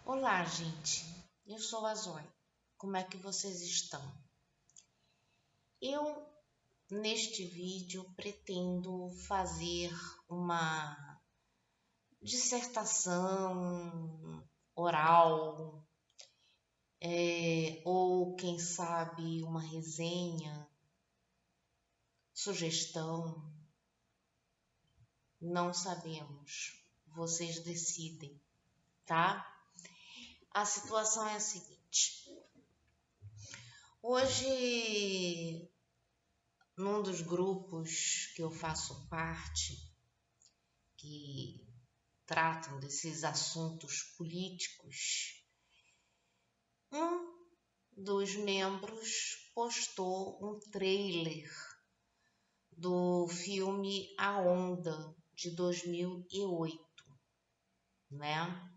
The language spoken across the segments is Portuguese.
Olá, gente. Eu sou a Zoe. Como é que vocês estão? Eu, neste vídeo, pretendo fazer uma dissertação oral, ou quem sabe uma resenha, sugestão. Não sabemos. Vocês decidem, tá? A situação é a seguinte. Hoje, num dos grupos que eu faço parte, que tratam desses assuntos políticos, um dos membros postou um trailer do filme A Onda, de 2008, né?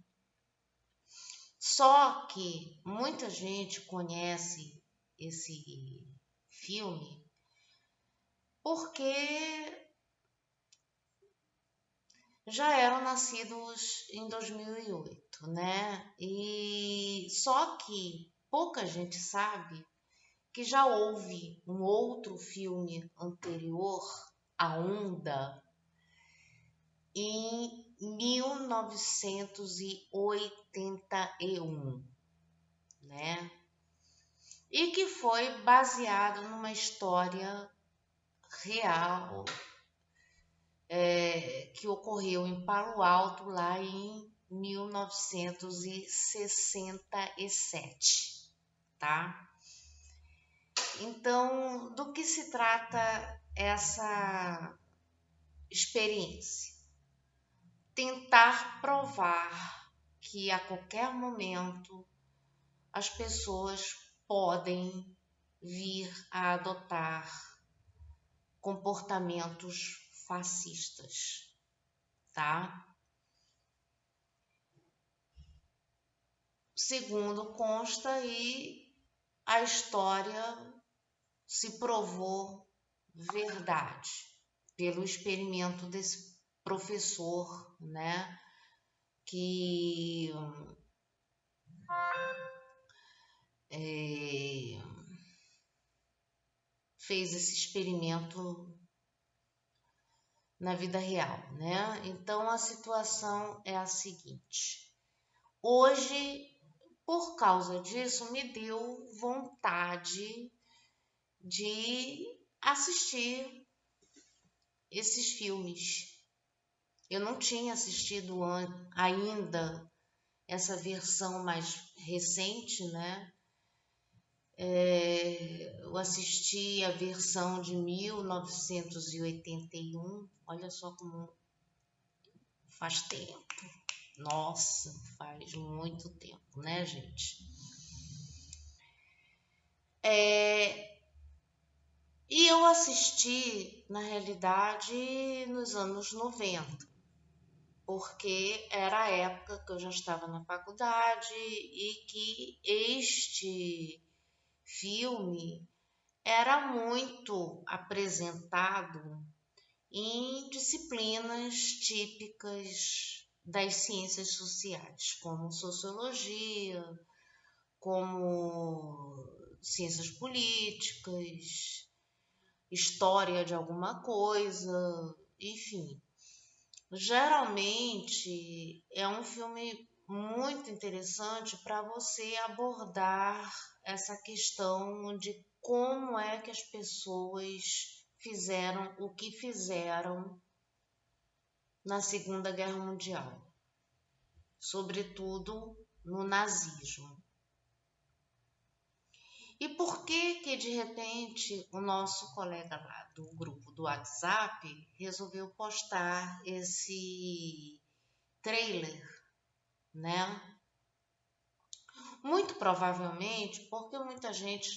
Só que muita gente conhece esse filme porque já eram nascidos em 2008, né? E só que pouca gente sabe que já houve um outro filme anterior, A Onda, em 1981, né? E que foi baseado numa história real que ocorreu em Palo Alto lá em 1967, tá? Então, do que se trata essa experiência? Tentar provar que a qualquer momento as pessoas podem vir a adotar comportamentos fascistas, tá? Segundo consta aí, a história se provou verdade pelo experimento desse professor, né, que fez esse experimento na vida real, né? Então a situação é a seguinte: hoje, por causa disso, me deu vontade de assistir esses filmes. Eu não tinha assistido ainda essa versão mais recente, né? Eu assisti a versão de 1981. Olha só como faz tempo. Nossa, faz muito tempo, né, gente? E eu assisti, na realidade, nos anos 90, porque era a época que eu já estava na faculdade e que este filme era muito apresentado em disciplinas típicas das ciências sociais, como sociologia, como ciências políticas, história de alguma coisa, enfim. Geralmente é um filme muito interessante para você abordar essa questão de como é que as pessoas fizeram o que fizeram na Segunda Guerra Mundial, sobretudo no nazismo. E por que de repente o nosso colega lá do grupo do WhatsApp resolveu postar esse trailer, né? Muito provavelmente porque muita gente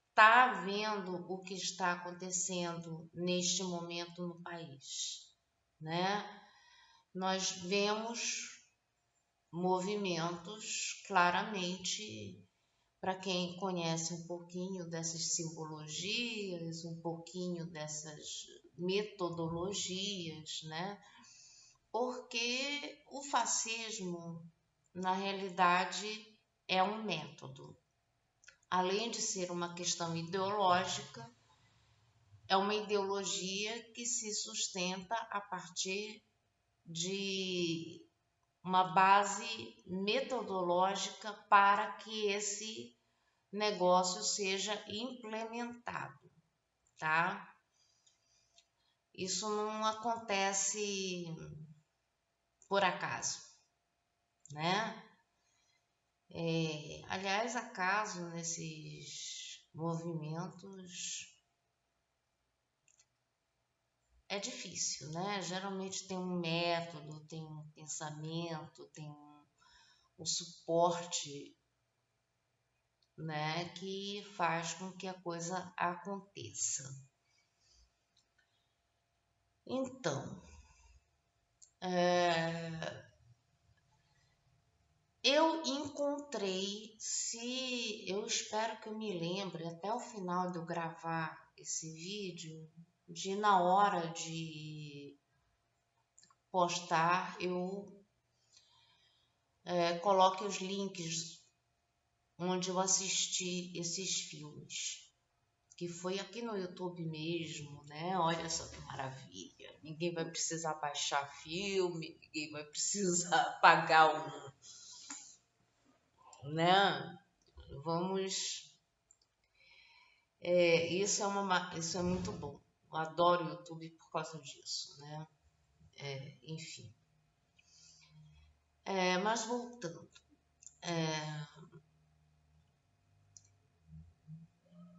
está vendo o que está acontecendo neste momento no país, né? Nós vemos movimentos claramente, para quem conhece um pouquinho dessas simbologias, um pouquinho dessas metodologias, né? Porque o fascismo, na realidade, é um método. Além de ser uma questão ideológica, é uma ideologia que se sustenta a partir de uma base metodológica para que esse negócio seja implementado, tá? Isso não acontece por acaso, né? Aliás, acaso nesses movimentos é difícil, né? Geralmente tem um método, tem um pensamento, tem um suporte, né? Que faz com que a coisa aconteça. Então, eu encontrei, se eu espero que eu me lembre até o final de eu gravar esse vídeo, de na hora de postar eu coloque os links onde eu assisti esses filmes, que foi aqui no YouTube mesmo, né? Olha só que maravilha. Ninguém vai precisar baixar filme, ninguém vai precisar pagar né? Vamos. Isso é muito bom. Eu adoro o YouTube por causa disso, né? Enfim. Mas voltando.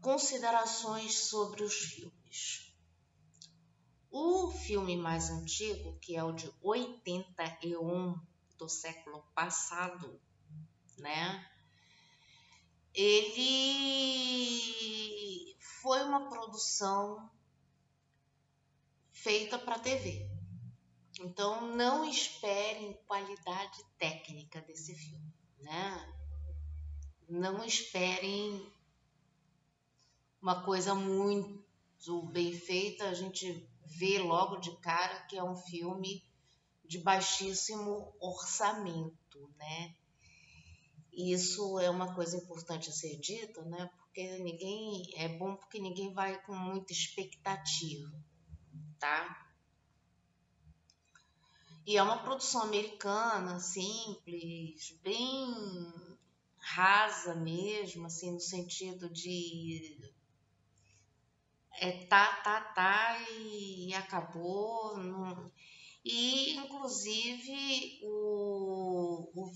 Considerações sobre os filmes. O filme mais antigo, que é o de 81 do século passado, né? Ele foi uma produção feita para TV. Então não esperem qualidade técnica desse filme, né? Não esperem uma coisa muito bem feita. A gente vê logo de cara que é um filme de baixíssimo orçamento, né? Isso é uma coisa importante a ser dita, né? Porque ninguém vai com muita expectativa, tá? E é uma produção americana, simples, bem rasa mesmo, assim, no sentido de tá e acabou. Não... E, inclusive, o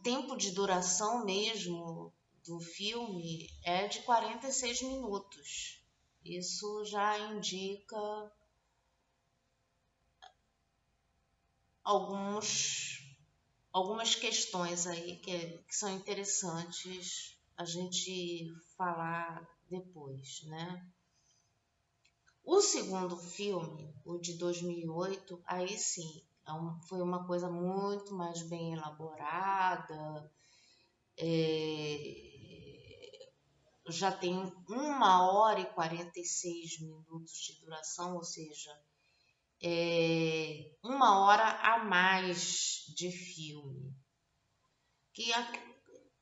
tempo de duração mesmo do filme é de 46 minutos. Isso já indica algumas questões aí que são interessantes a gente falar depois, né? O segundo filme, o de 2008, aí sim, foi uma coisa muito mais bem elaborada, já tem 1 hora e 46 minutos de duração, ou seja, 1 hora a mais de filme. Que,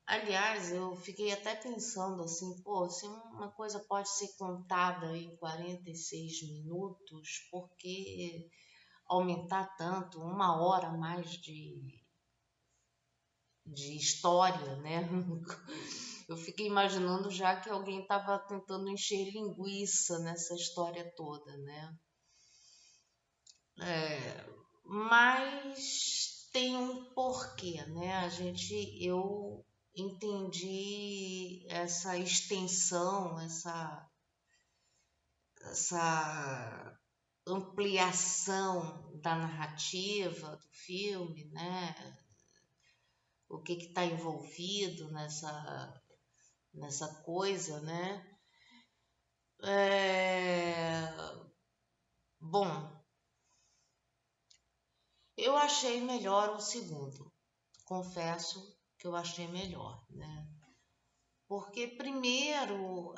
aliás, eu fiquei até pensando assim, pô, se uma coisa pode ser contada em 46 minutos, por que aumentar tanto, 1 hora a mais de história, né? Eu fiquei imaginando já que alguém estava tentando encher linguiça nessa história toda, né? Mas tem um porquê, né? Eu entendi essa extensão, essa ampliação da narrativa do filme, né? O que está envolvido nessa coisa, né? Bom, eu achei melhor o segundo. Confesso que eu achei melhor, né? Porque primeiro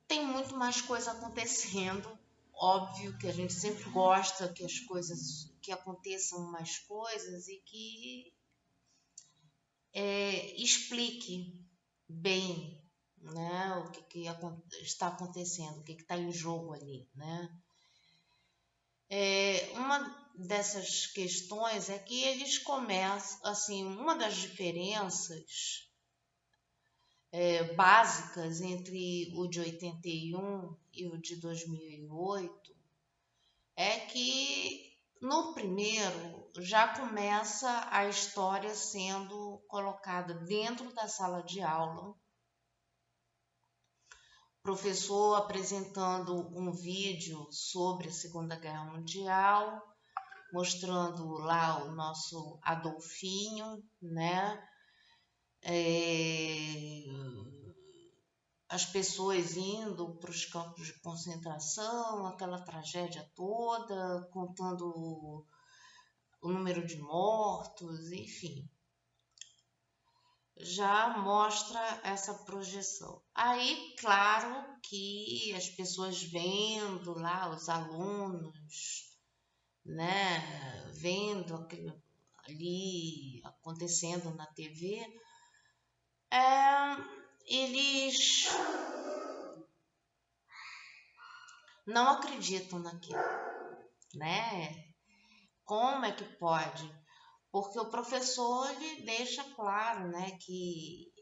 tem muito mais coisa acontecendo, óbvio que a gente sempre gosta que as coisas, que aconteçam mais coisas e que explique bem, né, o que está acontecendo, o que está em jogo ali, né? Uma dessas questões é que eles começam, assim, uma das diferenças básicas entre o de 81 e o de 2008 é que no primeiro já começa a história sendo colocada dentro da sala de aula, professor apresentando um vídeo sobre a Segunda Guerra Mundial, mostrando lá o nosso Adolfinho, né? As pessoas indo para os campos de concentração, aquela tragédia toda, contando o número de mortos, enfim. Já mostra essa projeção. Aí, claro que as pessoas vendo lá, os alunos, né, vendo aquilo ali acontecendo na TV, eles não acreditam naquilo, né? Como é que pode? Porque o professor ele deixa claro, né, que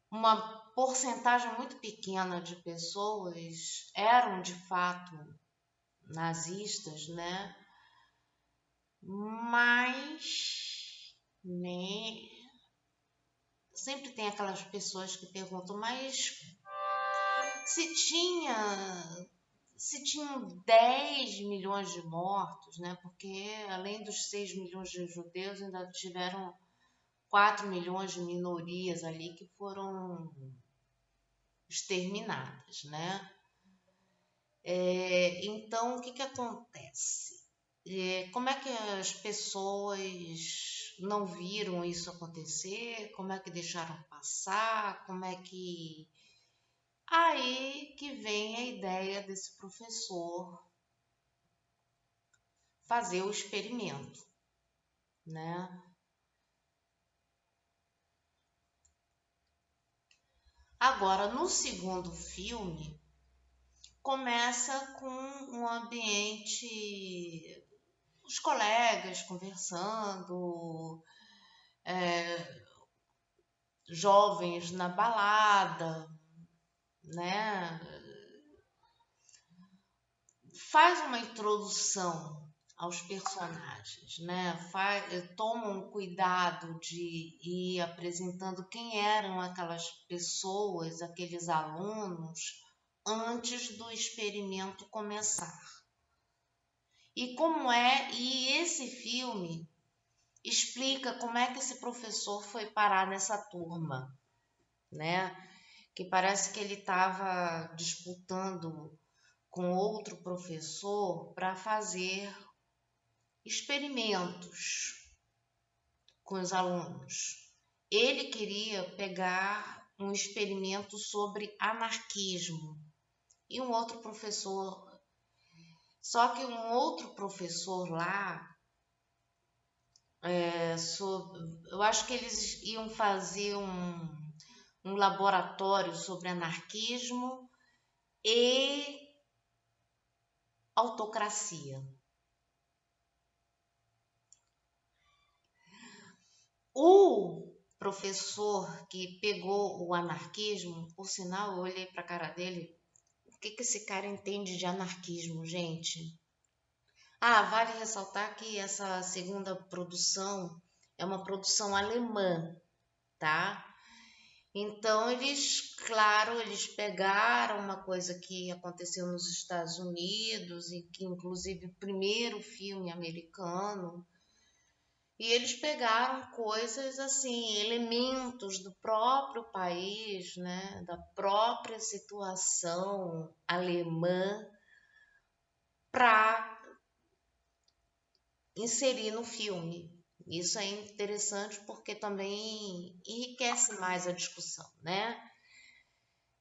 uma porcentagem muito pequena de pessoas eram de fato nazistas, né? Mas, né, sempre tem aquelas pessoas que perguntam, mas se tinha se tinham 10 milhões de mortos, né? Porque além dos 6 milhões de judeus, ainda tiveram 4 milhões de minorias ali que foram exterminadas, né? Então, o que acontece? Como é que as pessoas não viram isso acontecer? Como é que deixaram passar? Como é que... Aí que vem a ideia desse professor fazer o experimento, né? Agora, no segundo filme, começa com um ambiente, os colegas conversando, jovens na balada, né? Faz uma introdução aos personagens, né? Toma um cuidado de ir apresentando quem eram aquelas pessoas, aqueles alunos, antes do experimento começar. E esse filme explica como é que esse professor foi parar nessa turma, né? Que parece que ele estava disputando com outro professor para fazer experimentos com os alunos. Ele queria pegar um experimento sobre anarquismo e um outro professor. Só que um outro professor lá, eu acho que eles iam fazer um laboratório sobre anarquismo e autocracia. O professor que pegou o anarquismo, por sinal, eu olhei para a cara dele, o que esse cara entende de anarquismo, gente? Ah, vale ressaltar que essa segunda produção é uma produção alemã, tá? Então, claro, eles pegaram uma coisa que aconteceu nos Estados Unidos e que, inclusive, o primeiro filme americano, e eles pegaram coisas assim, elementos do próprio país, né, da própria situação alemã, para inserir no filme. Isso é interessante porque também enriquece mais a discussão, né?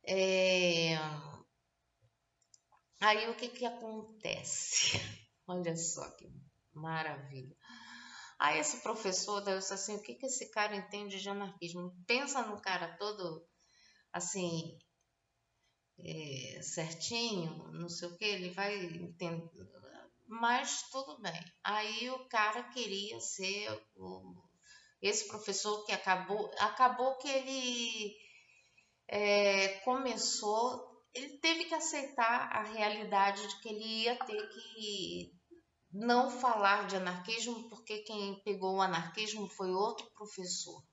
É, Aí o que que acontece? Olha só que maravilha. Aí esse professor disse assim, o que que esse cara entende de anarquismo? Pensa no cara todo assim, certinho, não sei o que, ele vai entender. Mas tudo bem. Aí o cara queria ser esse professor que acabou que ele ele teve que aceitar a realidade de que ele ia ter que não falar de anarquismo, porque quem pegou o anarquismo foi outro professor.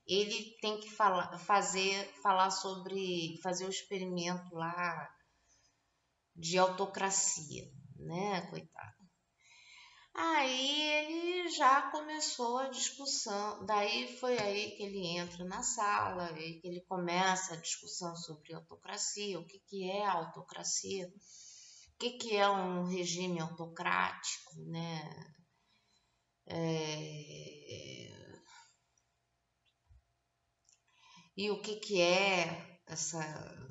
Ele tem que falar sobre, fazer o experimento lá de autocracia, né, coitado. Aí ele já começou a discussão, daí foi aí que ele entra na sala, e que ele começa a discussão sobre autocracia, o que que é autocracia, o que que é um regime autocrático, né? E o que que é essa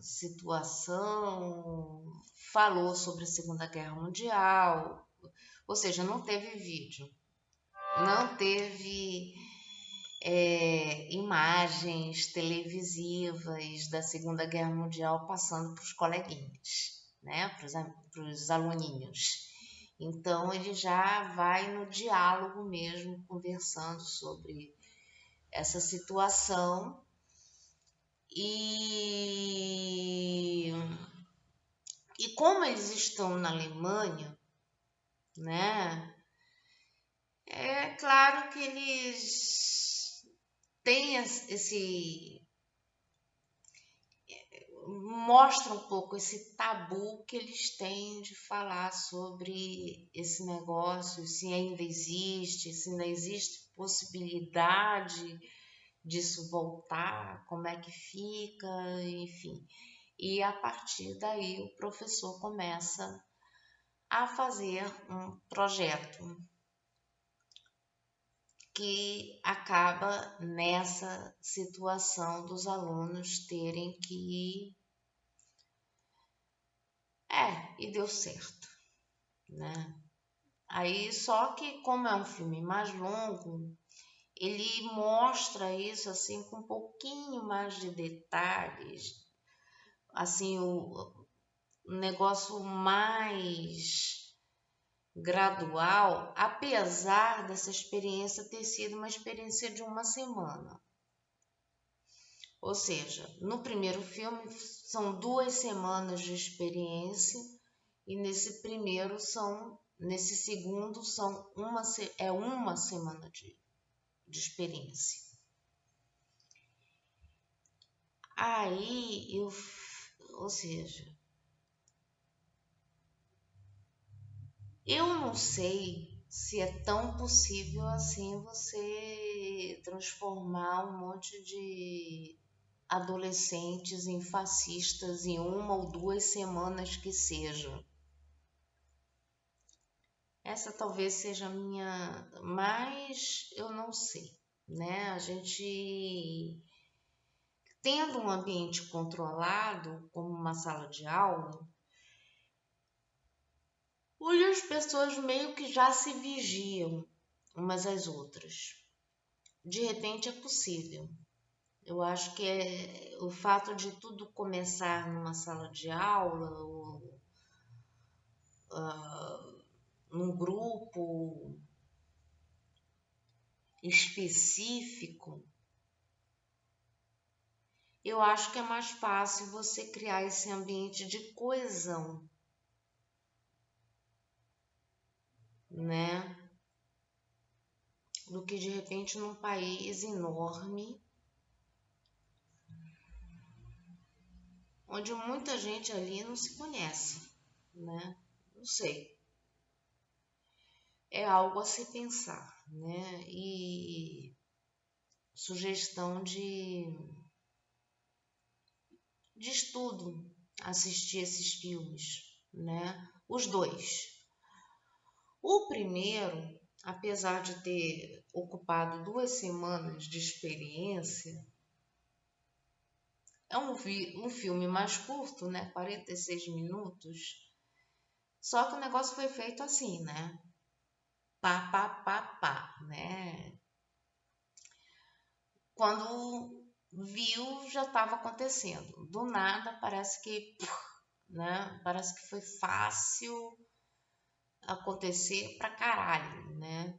situação, falou sobre a Segunda Guerra Mundial, ou seja, não teve vídeo, não teve imagens televisivas da Segunda Guerra Mundial passando para os coleguinhas, né, para os aluninhos. Então ele já vai no diálogo mesmo, conversando sobre essa situação e, e como eles estão na Alemanha, né? É claro que eles têm esse mostra um pouco esse tabu que eles têm de falar sobre esse negócio, se ainda existe possibilidade disso voltar, como é que fica, enfim. E a partir daí o professor começa a fazer um projeto que acaba nessa situação dos alunos terem que e deu certo, né? Aí, só que como é um filme mais longo, ele mostra isso assim com um pouquinho mais de detalhes, assim, o negócio mais gradual, apesar dessa experiência ter sido uma experiência de uma semana. Ou seja, no primeiro filme são 2 semanas de experiência e nesse segundo são uma semana de experiência. Aí ou seja, eu não sei se é tão possível assim você transformar um monte de adolescentes em fascistas em 1 ou 2 semanas que seja. Essa talvez seja a minha, mas eu não sei, né? A gente tendo um ambiente controlado, como uma sala de aula, onde as pessoas meio que já se vigiam umas às outras. De repente é possível. Eu acho que o fato de tudo começar numa sala de aula ou num grupo específico, eu acho que é mais fácil você criar esse ambiente de coesão, né? Do que de repente num país enorme, onde muita gente ali não se conhece, né? Não sei. É algo a se pensar, né? E sugestão de estudo, assistir esses filmes, né? Os dois. O primeiro apesar de ter ocupado 2 semanas de experiência, é um filme mais curto, né? 46 minutos. Só que o negócio foi feito assim, né? Pá, pá, pá, pá, né? Quando viu, já estava acontecendo. Do nada, parece que, né? Parece que foi fácil acontecer pra caralho, né?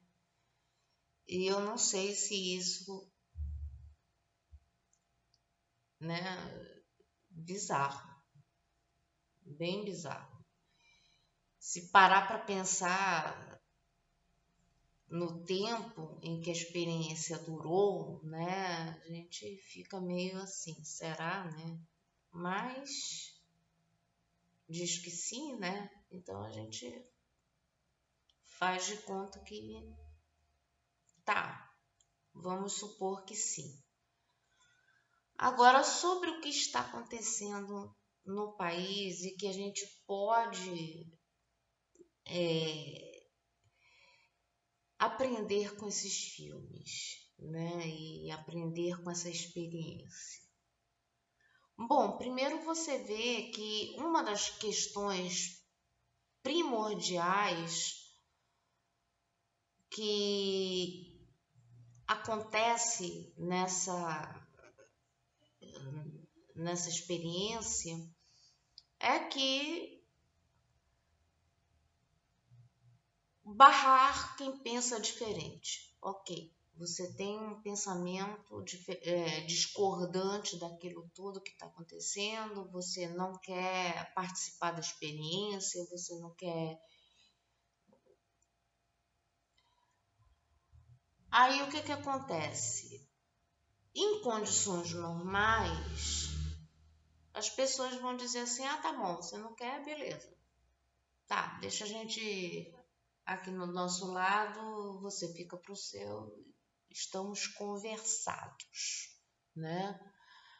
E eu não sei se isso, né? Bizarro, bem bizarro. Se parar para pensar no tempo em que a experiência durou, né? A gente fica meio assim, será, né? Mas diz que sim, né? Então a gente faz de conta que tá, vamos supor que sim. Agora, sobre o que está acontecendo no país e que a gente pode aprender com esses filmes, né? E aprender com essa experiência. Bom, primeiro você vê que uma das questões primordiais que acontece nessa experiência é que barrar quem pensa diferente. Ok, você tem um pensamento discordante daquilo tudo que está acontecendo, você não quer participar da experiência, você não quer. Aí o que que acontece? Em condições normais, as pessoas vão dizer assim: ah, tá bom, você não quer, beleza. Tá, deixa a gente aqui no nosso lado, você fica pro seu, estamos conversados, né?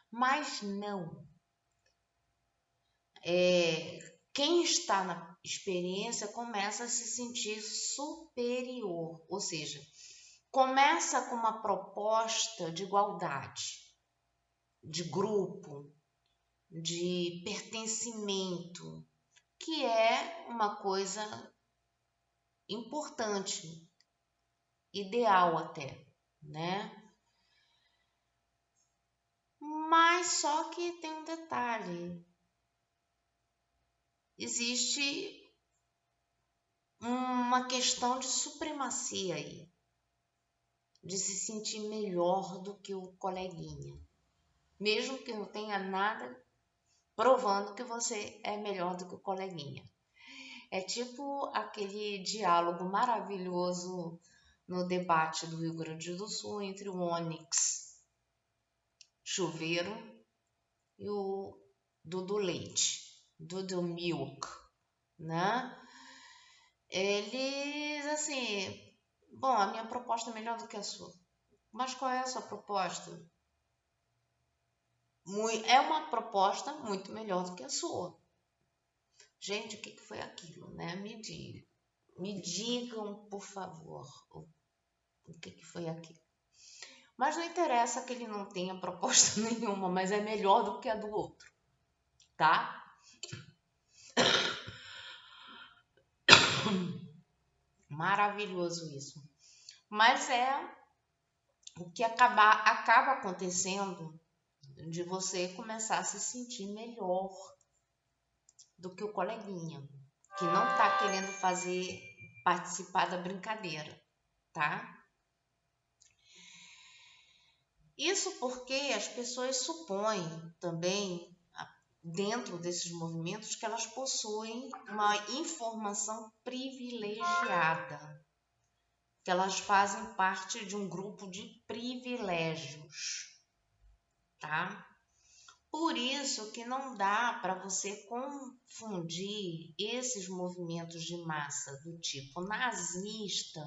Mas não. Quem está na experiência começa a se sentir superior, ou seja, começa com uma proposta de igualdade, de grupo, de pertencimento, que é uma coisa importante, ideal até, né? Mas só que tem um detalhe: existe uma questão de supremacia aí, de se sentir melhor do que o coleguinha, mesmo que não tenha nada provando que você é melhor do que o coleguinha. É tipo aquele diálogo maravilhoso no debate do Rio Grande do Sul entre o Onyx Chuveiro e o Dudu Leite, Dudu Milk, né? Eles, assim, bom, a minha proposta é melhor do que a sua. Mas qual é a sua proposta? É uma proposta muito melhor do que a sua. Gente, o que foi aquilo, né? Me digam, por favor, o que foi aquilo. Mas não interessa que ele não tenha proposta nenhuma, mas é melhor do que a do outro, tá? Maravilhoso isso. Mas é o que acaba acontecendo de você começar a se sentir melhor do que o coleguinha, que não tá querendo participar da brincadeira, tá? Isso porque as pessoas supõem também, dentro desses movimentos, que elas possuem uma informação privilegiada, que elas fazem parte de um grupo de privilégios, tá? Por isso que não dá para você confundir esses movimentos de massa do tipo nazista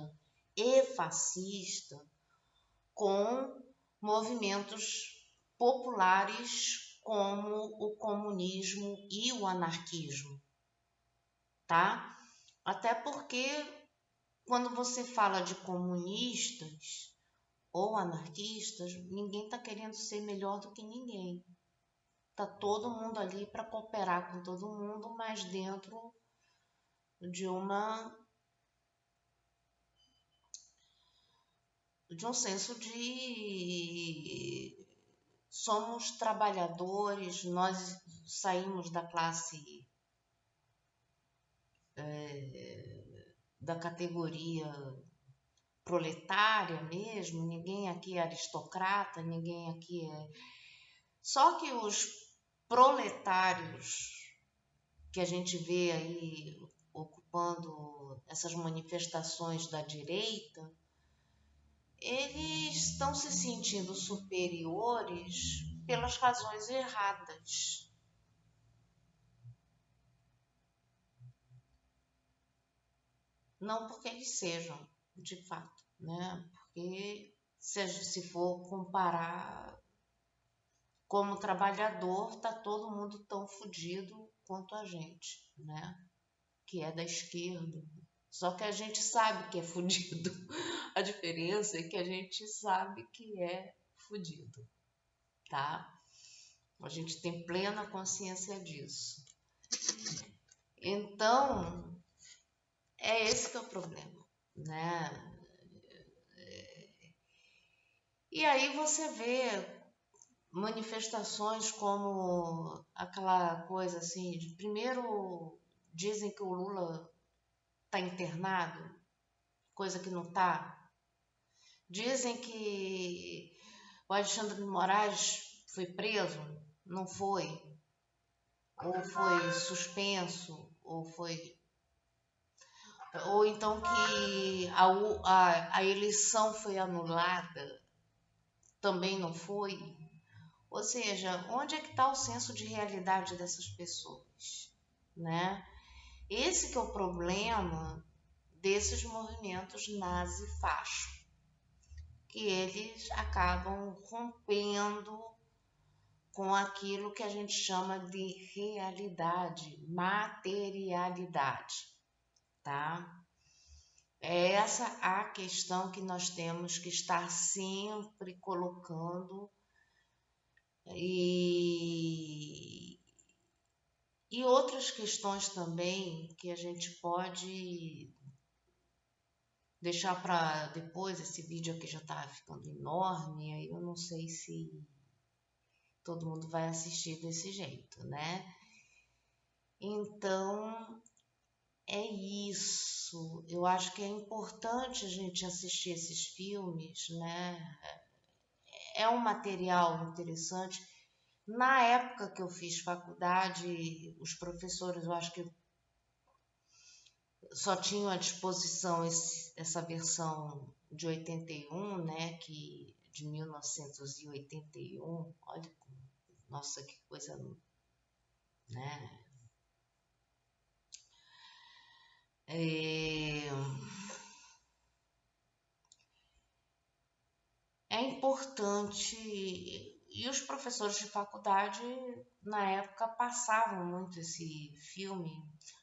e fascista com movimentos populares como o comunismo e o anarquismo, tá? Até porque quando você fala de comunistas ou anarquistas, ninguém está querendo ser melhor do que ninguém. Tá todo mundo ali para cooperar com todo mundo, mas dentro de um senso de somos trabalhadores, nós saímos da classe, da categoria proletária mesmo, ninguém aqui é aristocrata, ninguém aqui é. Só que os proletários que a gente vê aí ocupando essas manifestações da direita, eles estão se sentindo superiores pelas razões erradas. Não porque eles sejam, de fato, né? Porque se for comparar como trabalhador, tá todo mundo tão fodido quanto a gente, né? Que é da esquerda. Só que a gente sabe que é fodido. A diferença é que a gente sabe que é fodido, tá? A gente tem plena consciência disso. Então, é esse que é o problema, né? E aí você vê manifestações como aquela coisa assim, de primeiro dizem que o Lula está internado, coisa que não está. Dizem que o Alexandre de Moraes foi preso, não foi, ou foi suspenso, ou então que a eleição foi anulada, também não foi. Ou seja, onde é que está o senso de realidade dessas pessoas, né? Esse que é o problema desses movimentos nazi-facho, que eles acabam rompendo com aquilo que a gente chama de realidade, materialidade, tá? É essa a questão que nós temos que estar sempre colocando e outras questões também que a gente pode deixar para depois. Esse vídeo aqui já está ficando enorme, aí eu não sei se todo mundo vai assistir desse jeito, né? Então, é isso. Eu acho que é importante a gente assistir esses filmes, né? É um material interessante. Na época que eu fiz faculdade, os professores, eu acho que só tinham à disposição essa versão de 81, né? De 1981. Olha, nossa, que coisa, né? É importante, e os professores de faculdade na época passavam muito esse filme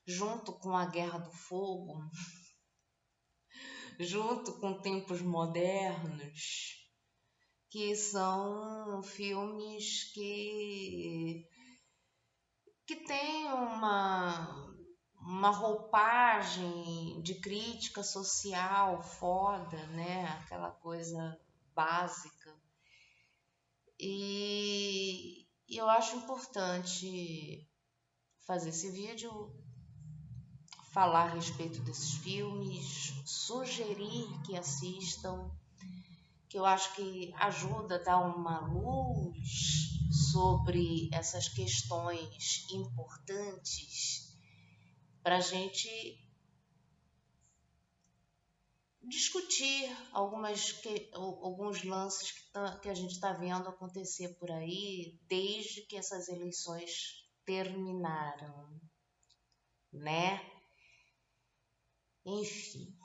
junto com a Guerra do Fogo, junto com Tempos Modernos, que são filmes que têm uma roupagem de crítica social foda, né? Aquela coisa básica. E eu acho importante fazer esse vídeo, falar a respeito desses filmes, sugerir que assistam, que eu acho que ajuda a dar uma luz sobre essas questões importantes para a gente discutir alguns lances que a gente está vendo acontecer por aí desde que essas eleições terminaram, né? Enfim,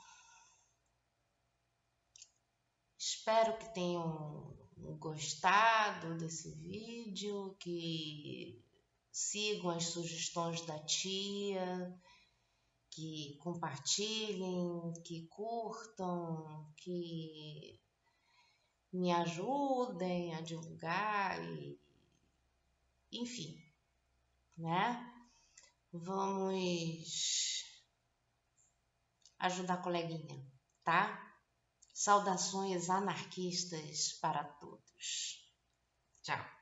espero que tenham gostado desse vídeo, que sigam as sugestões da tia, que compartilhem, que curtam, que me ajudem a divulgar e, enfim, né? Vamos ajudar a coleguinha, tá? Saudações anarquistas para todos. Tchau.